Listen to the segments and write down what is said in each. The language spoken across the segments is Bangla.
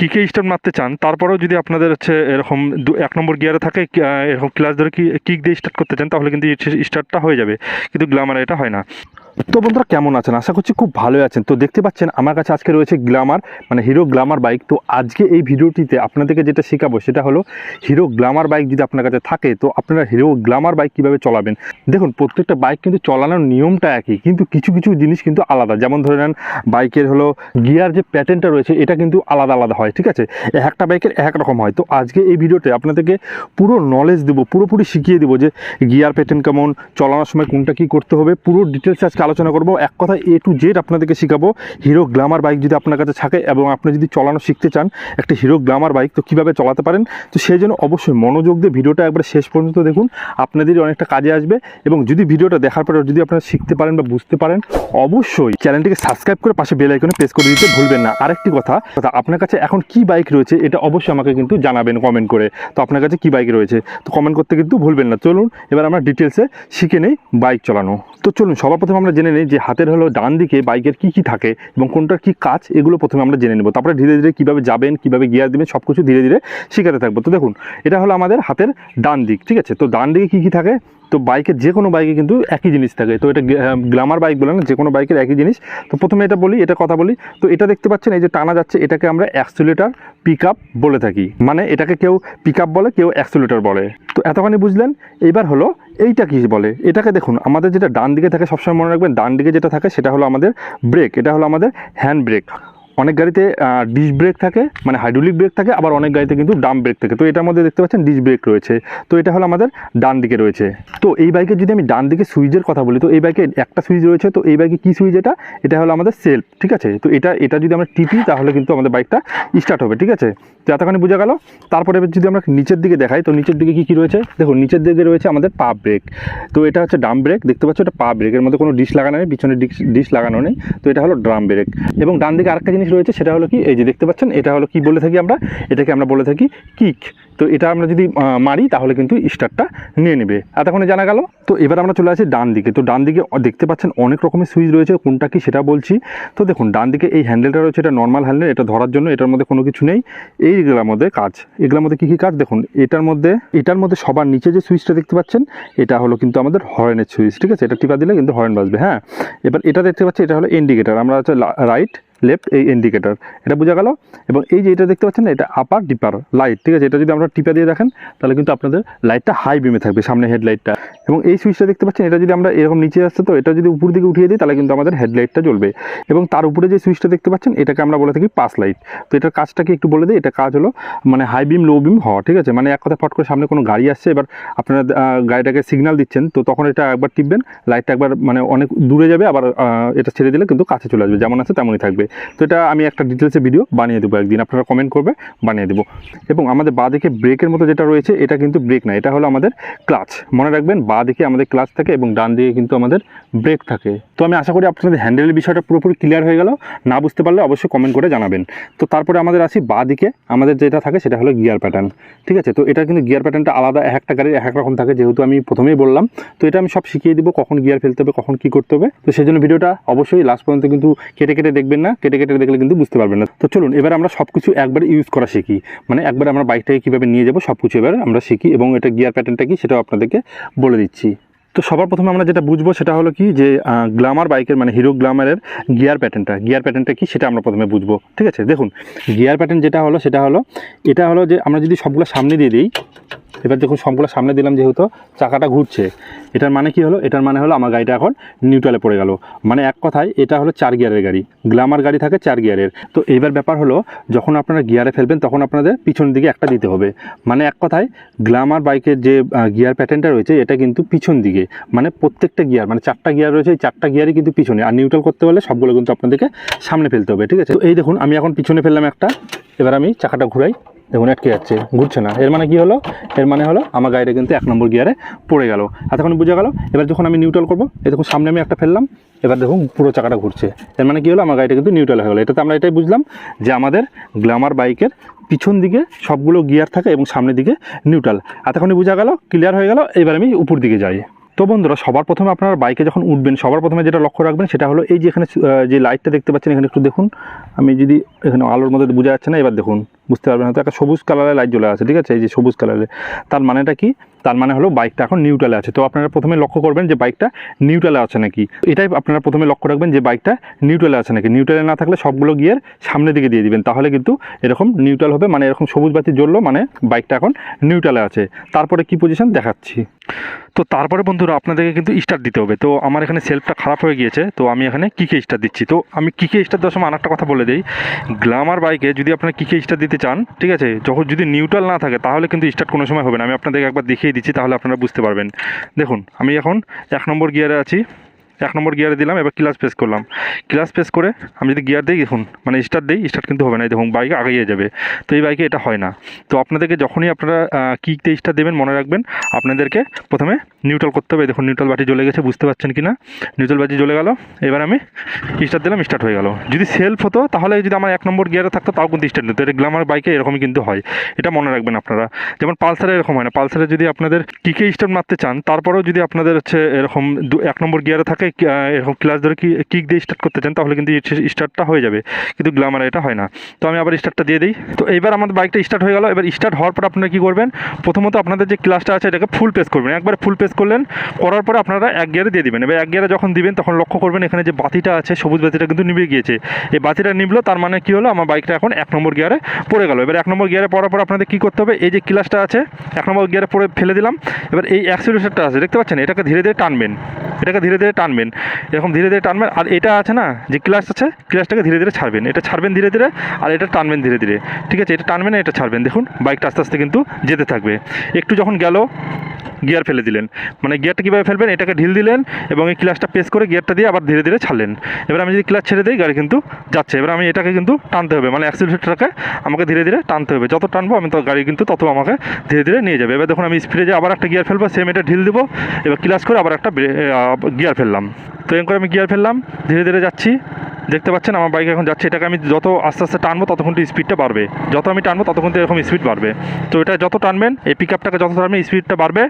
কিকে স্টার্ট মারতে চান, তারপরেও যদি আপনাদের হচ্ছে এরকম 1 নম্বর গিয়ারে থাকে, এরকম ক্লাচ ধরে কিক দিয়ে স্টার্ট করতে চান, তাহলে কিন্তু স্টার্টটা হয়ে যাবে, কিন্তু গ্ল্যামারে এটা হয় না। তো বন্ধুরা কেমন আছেন? আশা করছি খুব ভালোই আছেন। তো দেখতে পাচ্ছেন আমার কাছে আজকে রয়েছে গ্ল্যামার, মানে হিরো গ্ল্যামার বাইক। তো আজকে এই ভিডিওটিতে আপনাদেরকে যেটা শেখাবো সেটা হলো হিরো গ্ল্যামার বাইক যদি আপনার কাছে থাকে তো আপনারা হিরো গ্ল্যামার বাইক কীভাবে চালাবেন। দেখুন, প্রত্যেকটা বাইক কিন্তু চালানোর নিয়মটা একই, কিন্তু কিছু কিছু জিনিস কিন্তু আলাদা। যেমন ধরে নেন বাইকের হলো গিয়ার যে প্যাটার্নটা রয়েছে এটা কিন্তু আলাদা আলাদা হয়, ঠিক আছে? একটা বাইকের এক রকম হয়। তো আজকে এই ভিডিওতে আপনাদেরকে পুরো নলেজ দেবো, পুরোপুরি শিখিয়ে দেবো যে গিয়ার প্যাটার্ন কেমন, চালানোর সময় কোনটা কী করতে হবে, পুরো ডিটেলস আজকে আলোচনা করবো। এক কথা A to Z আপনাদেরকে শেখাবো। হিরো গ্ল্যামার বাইক যদি আপনার কাছে থাকে এবং আপনি যদি চালানো শিখতে চান একটা হিরো গ্ল্যামার বাইক, তো কীভাবে চালাতে পারেন, তো সেই জন্য অবশ্যই মনোযোগ দিয়ে ভিডিওটা একবার শেষ পর্যন্ত দেখুন, আপনাদেরই অনেকটা কাজে আসবে। এবং যদি ভিডিওটা দেখার পরে যদি আপনারা শিখতে পারেন বা বুঝতে পারেন, অবশ্যই চ্যানেলটিকে সাবস্ক্রাইব করে পাশে বেল আইকনে প্রেস করে দিতে ভুলবেন না। আরেকটি কথা, আপনার কাছে এখন কি বাইক রয়েছে এটা অবশ্যই আমাকে কিন্তু জানাবেন কমেন্ট করে। তো আপনার কাছে কি বাইক রয়েছে তো কমেন্ট করতে কিন্তু ভুলবেন না। চলুন এবার আমরা ডিটেলসে শিখে নেই বাইক চালানো। তো চলুন সবার প্রথমে আমরা জেনে নিই যে হাতের হলো ডান দিকে বাইকের কি কি থাকে এবং কোনটার কি কাজ, এগুলো প্রথমে আমরা জেনে নেব। তারপরে ধীরে ধীরে কীভাবে যাবেন, কীভাবে গিয়ার দেবেন, সব কিছু ধীরে ধীরে শেখাতে থাকবো। তো দেখুন, এটা হলো আমাদের হাতের ডান দিক, ঠিক আছে? তো ডান দিকে কী কী থাকে, তো বাইকের যে কোনো বাইকে কিন্তু একই জিনিস থাকে। তো এটা গ্ল্যামার বাইক বলে না, যে কোনো বাইকের একই জিনিস। তো প্রথমে এটা বলি, এটা কথা বলি। তো এটা দেখতে পাচ্ছেন এই যে টানা যাচ্ছে, এটাকে আমরা অ্যাক্সিলারেটর পিক আপ বলে থাকি। মানে এটাকে কেউ পিক আপ বলে, কেউ অ্যাক্সিলারেটর বলে। তো এতখানি বুঝলেন। এইবার হলো এইটা কী বলে, এটাকে দেখুন আমাদের যেটা ডান দিকে থাকে সবসময় মনে রাখবেন, ডান দিকে যেটা থাকে সেটা হলো আমাদের ব্রেক, এটা হলো আমাদের হ্যান্ড ব্রেক। অনেক গাড়িতে ডিস্ক ব্রেক থাকে, মানে হাইড্রোলিক ব্রেক থাকে, আবার অনেক গাড়িতে কিন্তু ডাম ব্রেক থাকে। তো এটার মধ্যে দেখতে পাচ্ছেন ডিস্ক ব্রেক রয়েছে। তো এটা হলো আমাদের ডান দিকে রয়েছে। তো এই বাইকে যদি আমি ডান দিকে সুইচের কথা বলি, তো এই বাইকে একটা সুইচ রয়েছে। তো এই বাইকে কী সুইচ, এটা হলো আমাদের সেলফ, ঠিক আছে? তো এটা যদি আমরা টিপি তাহলে কিন্তু আমাদের বাইকটা স্টার্ট হবে, ঠিক আছে? তো এতখানি বোঝা গেল। তারপরে যদি আমরা নিচের দিকে দেখাই, তো নিচের দিকে কী কী রয়েছে দেখুন, নিচের দিকে রয়েছে আমাদের পা ব্রেক। তো এটা হচ্ছে ডাম ব্রেক, দেখতে পাচ্ছ এটা পা ব্রেক, এর মধ্যে কোনো ডিশ লাগানো নেই, পিছনে ডিশ লাগানো নেই। তো এটা হলো ড্রাম ব্রেক। এবং ডান দিকে আরেকটা জিনিস রয়েছে, সেটা হলো কি, এই যে দেখতে পাচ্ছেন, এটা হলো কি বলে থাকি আমরা, এটাকে আমরা বলে থাকি কিক। তো এটা আমরা যদি মারি তাহলে কিন্তু স্টার্টটা নিয়ে নেবে। এতক্ষণে জানা গেল। তো এবার আমরা চলে আসি ডান দিকে। তো ডান দিকে দেখতে পাচ্ছেন অনেক রকমের সুইচ রয়েছে, কোনটা কি সেটা বলছি। তো দেখুন ডান দিকে এই হ্যান্ডেলটা রয়েছে, এটা নর্মাল হ্যান্ডেল, এটা ধরার জন্য, এটার মধ্যে কোনো কিছু নেই। এইগুলোর মধ্যে কাজ, এগুলোর মধ্যে কী কী কাজ দেখুন, এটার মধ্যে সবার নিচে যে সুইচটা দেখতে পাচ্ছেন এটা হলো কিন্তু আমাদের হর্নের সুইচ, ঠিক আছে? এটা টিপা দিলে কিন্তু হর্ন বাজবে। হ্যাঁ, এবার এটা দেখতে পাচ্ছি, এটা হলো ইন্ডিকেটার, আমরা হচ্ছে রাইট লেফট এই ইন্ডিকেটার, এটা বোঝা গেল। এবং এই যে এটা দেখতে পাচ্ছেন এটা আপার ডিপার লাইট, ঠিক আছে? এটা যদি আমরা টিপা দিয়ে দেখেন তাহলে কিন্তু আপনাদের লাইটটা হাই বিমে থাকবে, সামনে হেডলাইটটা। এবং এই সুইচটা দেখতে পাচ্ছেন, এটা যদি আমরা এরকম নিচে আসছে, তো এটা যদি উপর দিকে উঠিয়ে দিই তাহলে কিন্তু আমাদের হেডলাইটটা জ্বলবে। এবং তার উপরে যে সুইচটা দেখতে পাচ্ছেন এটাকে আমরা বলে থাকি পাস লাইট। তো এটার কাজটাকে একটু বলে দিই, এটা কাজ হলো মানে হাই বিম লো বিম হওয়া, ঠিক আছে? মানে এক কথা ফট করে সামনে কোনো গাড়ি আসছে, এবার আপনারা গাড়িটাকে সিগন্যাল দিচ্ছেন, তো তখন এটা একবার টিপবেন, লাইটটা একবার মানে অনেক দূরে যাবে, আবার এটা ছেড়ে দিলে কিন্তু কাছে চলে আসবে, যেমন আছে তেমনই থাকবে। তো এটা আমি একটা ডিটেলসে ভিডিও বানিয়ে দেবো একদিন, আপনারা কমেন্ট করবে, বানিয়ে দেবো। এবং আমাদের বাঁ দিকে ব্রেকের মতো যেটা রয়েছে এটা কিন্তু ব্রেক না, এটা হলো আমাদের ক্লাচ। মনে রাখবেন বাঁ দিকে আমাদের ক্লাচ থাকে এবং ডান দিকে কিন্তু আমাদের ব্রেক থাকে। তো আমি আশা করি আপনাদের হ্যান্ডেলের বিষয়টা পুরোপুরি ক্লিয়ার হয়ে গেল। না বুঝতে পারলে অবশ্যই কমেন্ট করে জানাবেন। তো তারপরে আমাদের আসি বাঁ দিকে আমাদের যেটা থাকে সেটা হলো গিয়ার প্যাটার্ন, ঠিক আছে? তো এটা কিন্তু গিয়ার প্যাটার্নটা আলাদা, একটা গাড়ির এক রকম থাকে, যেহেতু আমি প্রথমেই বললাম। তো এটা আমি সব শিখিয়ে দিব, কখন গিয়ার ফেলতে হবে, কখন কী করতে হবে। তো সেই জন্য ভিডিওটা অবশ্যই লাস্ট পর্যন্ত কিন্তু কেটে কেটে দেখবেন না, কেটে কেটে দেখলে কিন্তু বুঝতে পারবেন না। তো চলুন এবার আমরা সব কিছু একবার ইউজ করা শিখি, মানে একবার আমরা বাইকটাকে কীভাবে নিয়ে যাবো সব কিছু এবার আমরা শিখি। এবং এটা গিয়ার প্যাটার্নটা কি সেটাও আপনাদেরকে বলে দিচ্ছি। তো সবার প্রথমে আমরা যেটা বুঝবো সেটা হলো কি, যে গ্ল্যামার বাইকের মানে হিরো গ্ল্যামারের গিয়ার প্যাটার্নটা কি সেটা আমরা প্রথমে বুঝবো, ঠিক আছে? দেখুন গিয়ার প্যাটার্ন যেটা হলো সেটা হলো এটা হলো যে আমরা যদি সবগুলো সামনে দিয়ে দিই, এবার দেখুন সবগুলো সামনে দিলাম, যেহেতু চাকাটা ঘুরছে, এটার মানে কি হলো, এটার মানে হলো আমার গাড়িটা এখন নিউট্রালে পড়ে গেল। মানে এক কথায় এটা হলো 4 গিয়ারের গাড়ি, গ্ল্যামার গাড়ি থাকে 4 গিয়ারের। তো এইবার ব্যাপার হলো যখন আপনারা গিয়ারে ফেলবেন তখন আপনাদের পিছন দিকে একটা দিতে হবে। মানে এক কথায় গ্ল্যামার বাইকের যে গিয়ার প্যাটার্নটা রয়েছে এটা কিন্তু পিছন দিকে, মানে প্রত্যেকটা গিয়ার, মানে 4টা গিয়ার রয়েছে, এই 4টা গিয়ারই কিন্তু পিছনে। আর নিউট্রাল করতে হলে সবগুলো কিন্তু আপনাদেরকে সামনে ফেলতে হবে, ঠিক আছে? তো এই দেখুন আমি এখন পিছনে ফেললাম একটা, এবার আমি চাকাটা ঘুরাই, দেখুন আটকে যাচ্ছে, ঘুরছে না। এর মানে কি হলো, এর মানে হলো আমার গাড়িটা কিন্তু 1 নম্বর গিয়ারে পড়ে গেল। এতক্ষণ বোঝা গেল। এবার যখন আমি নিউট্রাল করবো, এই দেখুন সামনে আমি একটা ফেললাম, এবার দেখুন পুরো চাকাটা ঘুরছে। এর মানে কি হলো, আমার গাড়িটা কিন্তু নিউট্রাল হয়ে গেলো। এটাতে আমরা এটাই বুঝলাম যে আমাদের গ্ল্যামার বাইকের পিছন দিকে সবগুলো গিয়ার থাকে এবং সামনের দিকে নিউট্রাল। এতক্ষণই বোঝা গেল, ক্লিয়ার হয়ে গেল। এবার আমি উপর দিকে যাই। তো তো বন্ধুরা, সবার প্রথমে আপনারা বাইকে যখন উঠবেন সবার প্রথমে যেটা লক্ষ্য রাখবেন সেটা হলো এই যে এখানে যে লাইটটা দেখতে পাচ্ছেন, এখানে একটু দেখুন। আমি যদি এখানে আলোর মধ্যে বোঝা যাচ্ছে না, এবার দেখুন, বুঝতে পারবেন হয়তো একটা সবুজ কালারের লাইট জ্বলে আছে, ঠিক আছে, এই যে সবুজ কালারের। তার মানেটা কি? তার মানে হলো বাইকটা এখন নিউট্রালে আছে। তো আপনারা প্রথমে লক্ষ্য করবেন যে বাইকটা নিউট্রালে আছে নাকি, এটাই আপনারা প্রথমে লক্ষ্য রাখবেন যে বাইকটা নিউট্রালে আছে নাকি। নিউট্রালে না থাকলে সবগুলো গিয়ার সামনের দিকে দিয়ে দিবেন, তাহলে কিন্তু এরকম নিউট্রাল হবে, মানে এরকম সবুজ বাতি জ্বললো মানে বাইকটা এখন নিউট্রালে আছে। তারপরে কি পজিশন দেখাচ্ছি। তো তারপরে বন্ধুরা আপনাদেরকে কিন্তু স্টার্ট দিতে হবে। তো আমার এখানে সেলফটা খারাপ হয়ে গিয়েছে, তো আমি এখানে কিকে স্টার্ট দিচ্ছি। তো আমি কিকে স্টার্ট দেওয়ার সময় আরেকটা কথা বলে দিই, গ্ল্যামার বাইকে যদি আপনারা কিকে স্টার্ট দিতে চান, ঠিক আছে, যখন যদি নিউট্রাল না থাকে তাহলে কিন্তু স্টার্ট কোনো সময় হবে না। আমি আপনাদেরকে একবার দেখিয়ে দিচ্ছি, তাহলে আপনারা বুঝতে পারবেন। দেখুন, আমি এখন 1 নম্বর গিয়ারে আছি, 1 নম্বর গিয়ারে দিলাম, এবার ক্লাচ প্রেস করলাম। ক্লাচ প্রেস করে আমি যদি গিয়ার দিই, দেখুন মানে স্টার্ট দিই, স্টার্ট কিন্তু হবে না, দেখুন বাইকে আগিয়ে যাবে। তো এই বাইকে এটা হয় না। তো আপনাদেরকে যখনই আপনারা কিক দিয়ে স্টার্ট দেবেন, মনে রাখবেন আপনাদেরকে প্রথমে নিউট্রাল করতে হবে। দেখুন নিউট্রাল বাটি জ্বলে গেছে, বুঝতে পারছেন কি না? নিউট্রাল বাটি জ্বলে গেল, এবার আমি স্টার্ট দিলাম, স্টার্ট হয়ে গেল। যদি সেলফ হতো তাহলে যদি আমার 1 নম্বর গিয়ারে থাকতো তাও কিন্তু স্টার্ট নিত। এটা গ্ল্যামার বাইকে এরকমই কিন্তু হয়, এটা মনে রাখবেন আপনারা। যেমন পালসারে এরকম হয় না, পালসারে যদি আপনাদের কিকে স্টার্ট মারতে চান, তারপরেও যদি আপনাদের এরকম 1 নম্বর গিয়ারে থাকে, এরকম ক্লাচ ধরে কিক দিয়ে স্টার্ট করতে চান, তাহলে কিন্তু স্টার্টটা হয়ে যাবে, কিন্তু গ্ল্যামারে এটা হয় না। তো আমি আবার স্টার্টটা দিয়ে দিই। তো এবার আমাদের বাইকটা স্টার্ট হয়ে গেল। এবার স্টার্ট হওয়ার পর আপনারা কী করবেন, প্রথমত আপনাদের যে ক্লাচটা আছে এটাকে ফুল প্রেস করবেন। একবার ফুল প্রেস করলেন, করার পরে আপনারা 1 গিয়ারে দিয়ে দিবেন। এবার 1 গিয়ারে যখন দিবেন তখন লক্ষ্য করবেন এখানে যে বাতিটা আছে, সবুজ বাতিটা কিন্তু নিভে গিয়েছে। এই বাতিটা নিভলো, তার মানে কী হলো, আমার বাইকটা এখন 1 নম্বর গিয়ারে পড়ে গেল। এবার 1 নম্বর গিয়ারে পড়ার পর আপনাদের কী করতে হবে, এই যে ক্লাচটা আছে 1 নম্বর গিয়ারে পড়ে ফেলে দিলাম। এবার এই অ্যাক্সিলারেটরটা আছে, দেখতে পাচ্ছেন, এটাকে ধীরে ধীরে টানবেন, এটাকে ধীরে ধীরে টানবেন, এরকম ধীরে ধীরে টানবেন। আর এটা আছে না, যে ক্লাচ আছে, ক্লাচটাকে ধীরে ধীরে ছাড়বেন, এটা ছাড়বেন ধীরে ধীরে, আর এটা টানবেন ধীরে ধীরে, ঠিক আছে, এটা টানবেন, এটা ছাড়বেন। দেখুন বাইকটা আস্তে আস্তে কিন্তু যেতে থাকবে। একটু যখন গেল, গিয়ার ফেলে দিলেন, মানে গিয়ারটা কীভাবে ফেলবেন, এটাকে ঢিল দিলেন এবং এই ক্লাচটা প্রেস করে গিয়ারটা দিয়ে আবার ধীরে ধীরে ছাড়লেন। এবার আমি যদি ক্লাচ ছেড়ে দিই, গাড়ি কিন্তু যাচ্ছে। এবার আমি এটাকে কিন্তু টানতে হবে, মানে অ্যাক্সিলারেটরটাকে আমাকে ধীরে ধীরে টানতে হবে। যত টানবো আমি তো গাড়ি কিন্তু তত আমাকে ধীরে ধীরে নিয়ে যাবে। এবার দেখুন আমি স্পিডে যে আবার একটা গিয়ার ফেলবো, সেম এটা ঢিল দেবো, এবার ক্লাচ করে আবার একটা গিয়ার ফেললাম। তো এরকম করে আমি গিয়ার ফেললাম, ধীরে ধীরে যাচ্ছি, দেখতে পাচ্ছেন আমার বাইক এখন যাচ্ছে। এটাকে আমি যত আস্তে আস্তে টানবো ততক্ষণ স্পিডটা বাড়বে, যত আমি টানবো ততক্ষণ এরকম স্পিড বাড়বে। তো এটা যত টানবেন, এই পিক আপটাকে যত টানবেন স্পিডটা বাড়বে।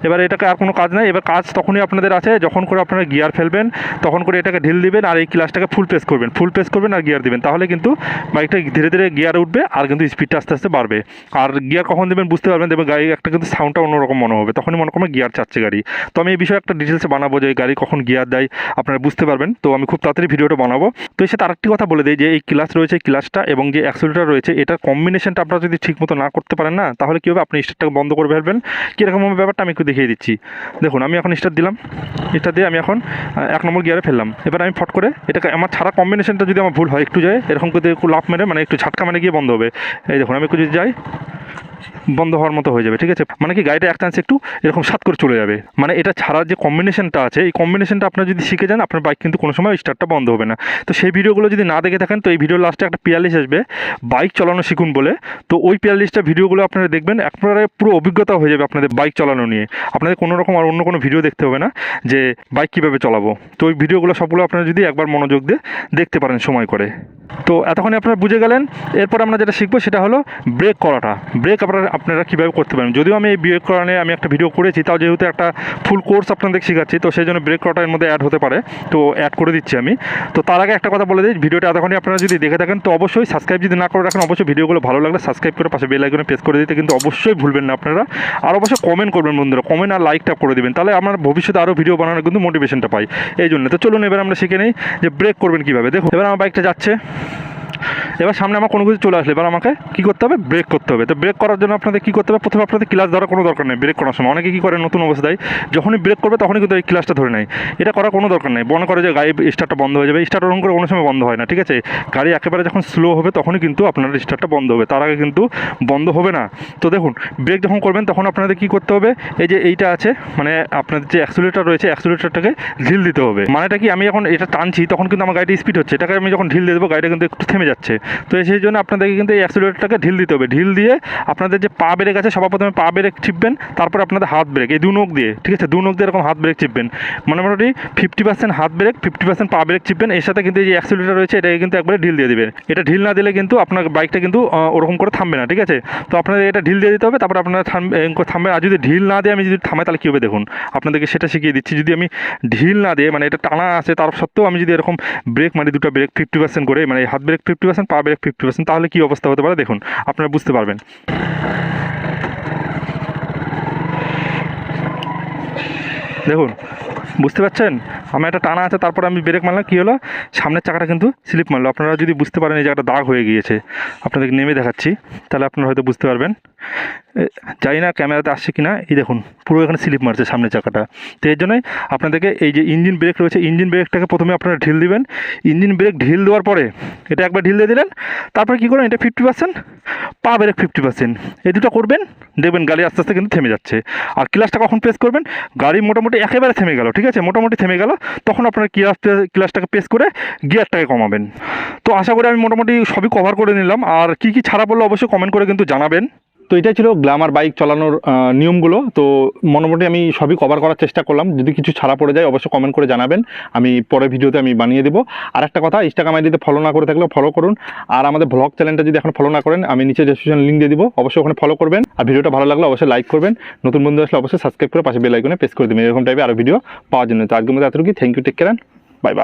এবার এটাকে আর কোনো কাজ নাই, এবার কাজ তখনই আপনাদের আছে যখন করে আপনারা গিয়ার ফেলবেন, তখন করে এটাকে ঢিল দিবেন আর এই ক্লাচটাকে ফুল প্রেস করবেন, ফুল প্রেস করবেন আর গিয়ার দিবেন, তাহলে কিন্তু বাইকটা ধীরে ধীরে গিয়ার উঠবে আর কিন্তু স্পিডটা আস্তে আস্তে বাড়বে। আর গিয়ার কখন দেবেন বুঝতে পারবেন, দেখবেন গাড়ি একটা কিন্তু সাউন্ডটা অন্যরকম মনে হবে, তখনই মনে করবেন গিয়ার চাচ্ছে গাড়ি। তো আমি এই বিষয়ে একটা ডিটেলসে বানাবো যে গাড়ি কখন গিয়ার দেয়, আপনারা বুঝতে পারবেন। তো আমি খুব তাড়াতাড়ি ভিডিওটা বানাবো। তো এর সাথে আরেকটি কথা বলে দিই যে এই ক্লাচ রয়েছে, ক্লাচটা এবং যে অ্যাক্সিলারেটর রয়েছে, এটার কম্বিনেশনটা আপনারা যদি ঠিকমতো না করতে পারেন না, তাহলে কী হবে, আপনি স্টার্টটাকে বন্ধ করে ফেলবেন। কীরকম হবে ব্যাপারটা আমি একটু দেখিয়ে দিচ্ছি। দেখুন আমি এখন স্টার্ট দিলাম, স্টার্ট দিয়ে আমি এখন 1 নম্বর গিয়ারে ফেললাম। এবার আমি ফট করে এটাকে, আমার ছাড়া কম্বিনেশনটা যদি আমার ভুল হয়, একটু যায় এরকম করে একটু লাফ মেরে, মানে একটু ঝাটকা মেরে গিয়ে বন্ধ হবে। এই দেখুন আমি একটু যদি যাই, বন্ধ হওয়ার মতো হয়ে যাবে, ঠিক আছে, মানে কি গাড়িটা এক চান্স একটু এরকম সাত করে চলে যাবে। মানে এটা ছাড়ার যে কম্বিনেশনটা আছে, এই কম্বিনেশনটা আপনার যদি শিখে যান, আপনার বাইক কিন্তু কোনো সময় স্টার্টটা বন্ধ হবে না। তো সেই ভিডিওগুলো যদি না দেখে থাকেন, তো এই ভিডিওর লাস্টে একটা প্লেলিস্ট আসবে বাইক চালানো শিখুন বলে। তো ওই প্লেলিস্টটা ভিডিওগুলো আপনারা দেখবেন, একবারে পুরো অভিজ্ঞতা হয়ে যাবে আপনাদের বাইক চালানো নিয়ে। আপনাদের কোনো রকম আর অন্য কোনো ভিডিও দেখতে হবে না যে বাইক কীভাবে চালাবো। তো ওই ভিডিওগুলো সবগুলো আপনারা যদি একবার মনোযোগ দিয়ে দেখতে পারেন সময় করে। তো এতক্ষণে আপনারা বুঝে গেলেন। এরপর আমরা যেটা শিখবো সেটা হলো ব্রেক করাটা। ব্রেক আপনারা কীভাবে করতে পারেন। যদিও আমি এই ব্রেক করা নিয়ে আমি একটা ভিডিও করেছি, তাও যেহেতু একটা ফুল কোর্স আপনাদের শেখাচ্ছি, তো সেই জন্য ব্রেক করাটা এর মধ্যে অ্যাড হতে পারে, তো অ্যাড করে দিচ্ছি আমি। তো তার আগে একটা কথা বলে দিই, ভিডিওটা এতক্ষণে আপনারা যদি দেখে থাকেন, তো অবশ্যই সাবস্ক্রাইব যদি না করে রাখেন, অবশ্যই ভিডিওগুলো ভালো লাগলে সাবস্ক্রাইব করে পাশে বেল আইকনে প্রেস করে দিতে কিন্তু অবশ্যই ভুলবেন না আপনারা। আর অবশ্যই কমেন্ট করবেন বন্ধুরা, কমেন্ট আর লাইকটা করে দেবেন, তাহলে আমার ভবিষ্যতে আরও ভিডিও বানানোর কিন্তু মোটিভেশনটা পাই এই জন্য। তো চলুন এবার আমরা শিখে নিই যে ব্রেক করবেন কীভাবে। দেখুন এবার আমার বাইকটা যাচ্ছে, এবার সামনে আমার কোনো কিছু চলে আসলে এবার আমাকে কী করতে হবে, ব্রেক করতে হবে। তো ব্রেক করার জন্য আপনাদের কী করতে হবে, প্রথমে আপনাদের ক্লাচ ধরার কোনো দরকার নেই। ব্রেক করার সময় অনেকে কী করে, নতুন অবস্থায় যখনই ব্রেক করবে তখনই কিন্তু এই ক্লাচটা ধরে নেয়। এটা করার কোনো দরকার নেই। মনে করে যে গাড়ি স্টার্টটা বন্ধ হয়ে যাবে, স্টার্ট ওরকম করে কোনো সময় বন্ধ হয় না, ঠিক আছে। গাড়ি একেবারে যখন স্লো হবে তখনই কিন্তু আপনার স্টার্টটা বন্ধ হবে, তার আগে কিন্তু বন্ধ হবে না। তো দেখুন ব্রেক যখন করবেন তখন আপনাদের কী করতে হবে, এই যে এইটা আছে, মানে আপনাদের যে অ্যাক্সিলারেটর রয়েছে, অ্যাক্সিলারেটরটাকে ঢিল দিতে হবে। মানেটা কি, আমি যখন এটা টানছি তখন কিন্তু আমার গাড়িটা স্পিড হচ্ছে, এটাকে আমি যখন ঢিল দিয়ে দেবো গাড়িটা কিন্তু একটু থেমে যাবে। যাচ্ছে। তো সেই জন্য আপনাদেরকে কিন্তু এই অ্যাক্সিলারেটরটাকে ঢিল দিতে হবে। ঢিল দিয়ে আপনাদের যে পা ব্রেক আছে, সবার প্রথমে পা ব্রেক চিপবেন, তারপর আপনাদের হাত ব্রেক, এই 2 নখ দিয়ে, ঠিক আছে, 2 নখ দিয়ে এরকম হাত ব্রেক চিপবেন। মোটামুটি 50% হাত ব্রেক, 50% পা ব্রেক চিপবেন। এর সাথে কিন্তু এই যে অ্যাক্সিলারেটর রয়েছে এটাকে কিন্তু একবারে ঢিল দিয়ে দেবেন। এটা ঢিল না দিলে কিন্তু আপনার বাইকটা কিন্তু ওরকম করে থামবে না, ঠিক আছে। তো আপনাদের এটা ঢিল দিয়ে দিতে হবে, তারপর আপনারা থামবে। আর যদি ঢিল না দিয়ে আমি যদি থামাই তাহলে কী হবে দেখুন, আপনাদেরকে সেটা শিখিয়ে দিচ্ছি। যদি আমি ঢিল না দিয়ে, মানে এটা টানা আছে তার সত্ত্বেও আমি যদি এরকম ব্রেক মারি, দুটো ব্রেক 50% করে, মানে হাত ব্রেক 50%, পা ব্রেক 50%, তাহলে কী অবস্থা হতে পারে দেখুন, আপনারা বুঝতে পারবেন। দেখুন, বুঝতে পারছেন, আমার একটা টানা আছে, তারপর আমি ব্রেক মারলাম, কী হলো, সামনের চাকাটা কিন্তু স্লিপ মারলো। আপনারা যদি বুঝতে পারেন এই জায়গাটা দাগ হয়ে গিয়েছে, আপনাদেরকে নেমে দেখাচ্ছি, তাহলে আপনারা হয়তো বুঝতে পারবেন। জানি না ক্যামেরাতে আসছে কি না, এই দেখুন পুরো এখানে স্লিপ মারছে সামনের চাকাটা। তো এর জন্যই আপনাদেরকে এই যে ইঞ্জিন ব্রেক রয়েছে, ইঞ্জিন ব্রেকটাকে প্রথমে আপনারা ঢিল দিবেন। ইঞ্জিন ব্রেক ঢিল দেওয়ার পরে এটা একবার ঢিল দিয়ে দিলেন, তারপরে কী করেন, এটা 50%, পা ব্রেক 50%, এই দুটো করবেন, দেখবেন গাড়ি আস্তে আস্তে কিন্তু থেমে যাচ্ছে। আর ক্লাচটা কখন প্রেস করবেন, গাড়ি মোটামুটি একেবারে থেমে গেল, ঠিক আছে, মোটামুটি থেমে গেল, তখন আপনারা ক্লাচটাকে প্রেস করে গিয়ারটাকে কমাবেন। তো আশা করি আমি মোটামুটি সবই কভার করে নিলাম। আর কী কী ছাড়া পড়লে অবশ্যই কমেন্ট করে কিন্তু জানাবেন। তো এটাই ছিল গ্ল্যামার বাইক চালানোর নিয়মগুলো। তো মোটামুটি আমি সবই কভার করার চেষ্টা করলাম। যদি কিছু ছাড়া পড়ে যায় অবশ্যই কমেন্ট করে জানাবেন, আমি পরের ভিডিওতে আমি বানিয়ে দেবো। আর একটা কথা, ইনস্টাগ্রাম আইডিতে ফলো না করে থাকলেও ফলো করুন। আর আমাদের ব্লগ চ্যানেলটা যদি এখন ফলো না করেন, আমি নিচে ডেসক্রিপশন লিঙ্ক দিয়ে দিব, অবশ্যই ওখানে ফলো করবেন। আর ভিডিওটা ভালো লাগলে অবশ্যই লাইক করবেন, নতুন বন্ধু আসলে অবশ্যই সাবস্ক্রাইব করে পাশে বেল আইকনে প্রেস করে দেবেন, এরকম টাইপের আরও ভিডিও পাওয়ার জন্য। তো আজকের মধ্যে এতটুকু, থ্যাংক ইউ, টেক কেয়ার।